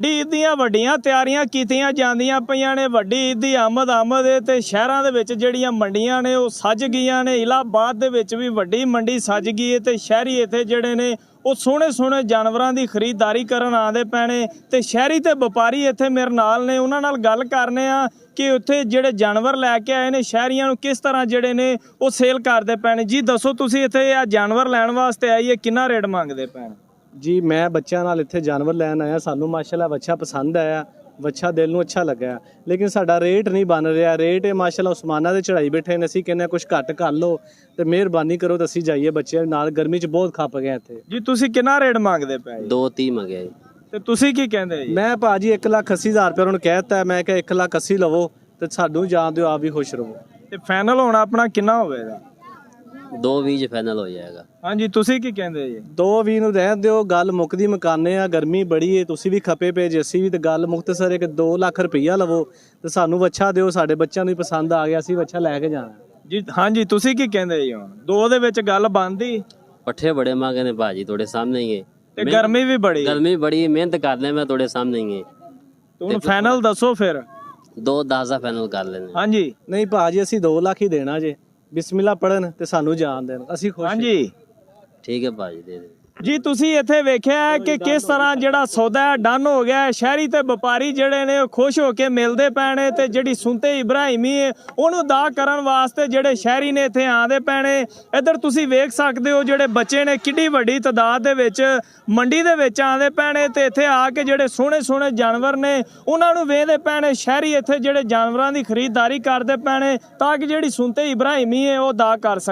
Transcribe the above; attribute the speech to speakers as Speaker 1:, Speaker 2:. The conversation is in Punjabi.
Speaker 1: ਈਦ ਦੀਆਂ ਵੱਡੀਆਂ ਤਿਆਰੀਆਂ ਕੀਤੀਆਂ ਜਾਂਦੀਆਂ ਪਈਆਂ ਨੇ। ਵੱਡੀ ਈਦ ਦੀ ਆਮਦ ਹੈ ਤੇ ਸ਼ਹਿਰਾਂ ਦੇ ਵਿੱਚ ਜਿਹੜੀਆਂ ਮੰਡੀਆਂ ਨੇ ਉਹ ਸੱਜ ਗਈਆਂ ਨੇ। ਇਲਾਹਾਬਾਦ ਦੇ ਵਿੱਚ ਵੀ ਵੱਡੀ ਮੰਡੀ ਸੱਜ ਗਈ ਹੈ ਤੇ ਸ਼ਹਿਰੀ ਇੱਥੇ ਜਿਹੜੇ ਨੇ ਉਹ ਸੋਹਣੇ ਸੋਹਣੇ ਜਾਨਵਰਾਂ ਦੀ ਖਰੀਦਦਾਰੀ ਕਰਨ ਆਉਂਦੇ ਪੈਣੇ ਤੇ ਸ਼ਹਿਰੀ ਤੇ ਵਪਾਰੀ ਇੱਥੇ ਮੇਰੇ ਨਾਲ ਨੇ। ਉਹਨਾਂ ਨਾਲ ਗੱਲ ਕਰਨੇ ਆ ਕਿ ਉੱਥੇ ਜਿਹੜੇ ਜਾਨਵਰ ਲੈ ਕੇ ਆਏ ਨੇ ਸ਼ਹਿਰੀਆਂ ਨੂੰ ਕਿਸ ਤਰ੍ਹਾਂ ਜਿਹੜੇ ਨੇ ਉਹ ਸੇਲ ਕਰਦੇ ਪੈਣੇ। ਜੀ ਦੱਸੋ, ਤੁਸੀਂ ਇੱਥੇ ਆ ਜਾਨਵਰ ਲੈਣ ਵਾਸਤੇ ਆਈਏ, ਕਿੰਨਾ ਰੇਟ ਮੰਗਦੇ ਪੈਣ?
Speaker 2: ਜੀ ਮੈਂ ਬੱਚਿਆਂ ਨਾਲ ਇੱਥੇ ਜਾਨਵਰ ਲੈਣ ਆਇਆ। ਸਾਨੂੰ ਮਾਸ਼ਾਅੱਲਾ ਬੱਚਾ ਪਸੰਦ ਆਇਆ, ਬੱਚਾ ਦਿਲ ਨੂੰ ਅੱਛਾ ਲੱਗਾ, ਲੇਕਿਨ ਸਾਡਾ ਰੇਟ ਨਹੀਂ ਬਣ ਰਿਹਾ। ਰੇਟ ਇਹ ਮਾਸ਼ਾਅੱਲਾ ਉਸਮਾਨਾਂ ਦੇ ਚੜਾਈ ਬੈਠੇ ਨੇ। ਅਸੀਂ ਕਹਿੰਦੇ ਕੁਝ ਘੱਟ ਕਰ ਲਓ ਤੇ ਮਿਹਰਬਾਨੀ ਕਰੋ ਤਾਂ ਅਸੀਂ ਜਾਈਏ। ਬੱਚੇ ਨਾਲ ਗਰਮੀ 'ਚ ਬਹੁਤ ਖੱਪ ਗਏ ਇੱਥੇ।
Speaker 1: ਜੀ ਤੁਸੀਂ ਕਿੰਨਾ ਰੇਟ ਮੰਗਦੇ ਪਏ?
Speaker 3: 230 ਮੰਗਿਆ ਜੀ।
Speaker 1: ਤੇ ਤੁਸੀਂ ਕੀ ਕਹਿੰਦੇ ਜੀ?
Speaker 2: ਮੈਂ ਭਾਜੀ 1,80,000 ਰੁਪਏ ਉਹਨਾਂ ਨੂੰ ਕਹਿ ਦਿੱਤਾ। ਮੈਂ ਕਿਹਾ 1,80,000 ਲਵੋ ਤੇ ਸਾਨੂੰ ਜਾਣ ਦਿਓ, ਆਪ ਵੀ ਖੁਸ਼ ਰਹੋ।
Speaker 1: ਤੇ ਫਾਈਨਲ ਹੋਣਾ ਆਪਣਾ ਕਿੰਨਾ ਹੋਵੇਗਾ?
Speaker 3: 220 ਫਾਈਨਲ ਹੋ ਜਾਏਗਾ।
Speaker 1: ਹਾਂਜੀ, ਤੁਸੀਂ ਕੀ ਕਹਿੰਦੇ ਜੀ?
Speaker 2: 220 ਨੂੰ ਰਹਿਣ ਦਿਓ, ਗੱਲ ਮੁੱਕਦੀ ਮਕਾਨੇ ਆ। ਗਰਮੀ ਬੜੀ ਹੈ, ਤੁਸੀਂ ਵੀ ਖਪੇ ਪਏ ਜੇ, ਅਸੀਂ ਵੀ। ਤੇ ਗੱਲ ਮੁਖਤਸਰ ਹੈ ਕਿ 2 ਲੱਖ ਰੁਪਈਆ ਲਵੋ ਤੇ ਸਾਨੂੰ ਵੱਛਾ ਦਿਓ। ਸਾਡੇ ਬੱਚਿਆਂ ਨੂੰ ਵੀ ਪਸੰਦ ਆ ਗਿਆ, ਅਸੀਂ ਵੱਛਾ ਲੈ ਕੇ ਜਾਣਾ
Speaker 1: ਜੀ। ਹਾਂਜੀ, ਤੁਸੀਂ ਕੀ ਕਹਿੰਦੇ ਜੀ? ਹੁਣ ਦੋ ਦੇ ਵਿੱਚ ਗੱਲ ਬਣਦੀ?
Speaker 3: ਪੱਠੇ ਬੜੇ ਮੰਗੇ ਨੇ ਭਾਜੀ, ਤੁਹਾਡੇ ਸਾਹਮਣੇ ਹੀ ਹੈ।
Speaker 1: ਤੇ ਗਰਮੀ ਵੀ ਬੜੀ?
Speaker 3: ਗਰਮੀ ਬੜੀ, ਮਿਹਨਤ ਕਰ ਲੈ, ਮੈਂ ਤੁਹਾਡੇ ਸਾਹਮਣੇ ਹੀ ਹੈ।
Speaker 1: ਹੁਣ ਫਾਈਨਲ ਦੱਸੋ ਫਿਰ।
Speaker 3: 210 ਦਾ ਫਾਈਨਲ ਕਰ ਲੈਣੇ।
Speaker 1: ਹਾਂਜੀ।
Speaker 2: ਨਹੀਂ ਭਾਜੀ, ਅਸੀਂ 2 ਲੱਖ ਹੀ ਦੇਣਾ ਜੇ। ਬਿਸਮਿਲ੍ਲਾ ਪੜਨ ਤੇ ਸਾਨੂੰ ਜਾਣ ਦੇਣ, ਅਸੀਂ ਖੁਸ਼।
Speaker 1: ਹਾਂਜੀ
Speaker 3: ਠੀਕ ਹੈ ਭਾਜੀ, ਦੇ ਦੇ।
Speaker 1: ਜੀ ਤੁਸੀਂ ਇੱਥੇ ਵੇਖਿਆ ਕਿ ਕਿਸ ਤਰ੍ਹਾਂ ਜਿਹੜਾ ਸੌਦਾ ਹੈ ਡਨ ਹੋ ਗਿਆ ਹੈ। ਸ਼ਹਿਰੀ ਤੇ ਵਪਾਰੀ ਜਿਹੜੇ ਨੇ ਉਹ ਖੁਸ਼ ਹੋ ਕੇ ਮਿਲਦੇ ਪੈਣੇ ਤੇ ਜਿਹੜੀ ਸੁਨਤੇ ਇਬਰਾਹਿਮੀ ਹੈ ਉਹਨੂੰ ਅਦਾ ਕਰਨ ਵਾਸਤੇ ਜਿਹੜੇ ਸ਼ਹਿਰੀ ਨੇ ਇੱਥੇ ਆਉਂਦੇ ਪੈਣੇ। ਇੱਧਰ ਤੁਸੀਂ ਵੇਖ ਸਕਦੇ ਹੋ ਜਿਹੜੇ ਬੱਚੇ ਨੇ ਕਿੱਡੀ ਵੱਡੀ ਤਾਦਾਦ ਦੇ ਵਿੱਚ ਮੰਡੀ ਦੇ ਵਿੱਚ ਆਉਂਦੇ ਪੈਣੇ ਤੇ ਇੱਥੇ ਆ ਕੇ ਜਿਹੜੇ ਸੋਹਣੇ ਸੋਹਣੇ ਜਾਨਵਰ ਨੇ ਉਹਨਾਂ ਨੂੰ ਵੇਖਦੇ ਪੈਣੇ। ਸ਼ਹਿਰੀ ਇੱਥੇ ਜਿਹੜੇ ਜਾਨਵਰਾਂ ਦੀ ਖਰੀਦਦਾਰੀ ਕਰਦੇ ਪੈਣੇ ਤਾਂ ਕਿ ਜਿਹੜੀ ਸੁਨਤੇ ਇਬਰਾਹਿਮੀ ਹੈ ਉਹ ਅਦਾ ਕਰ ਸਕੇ।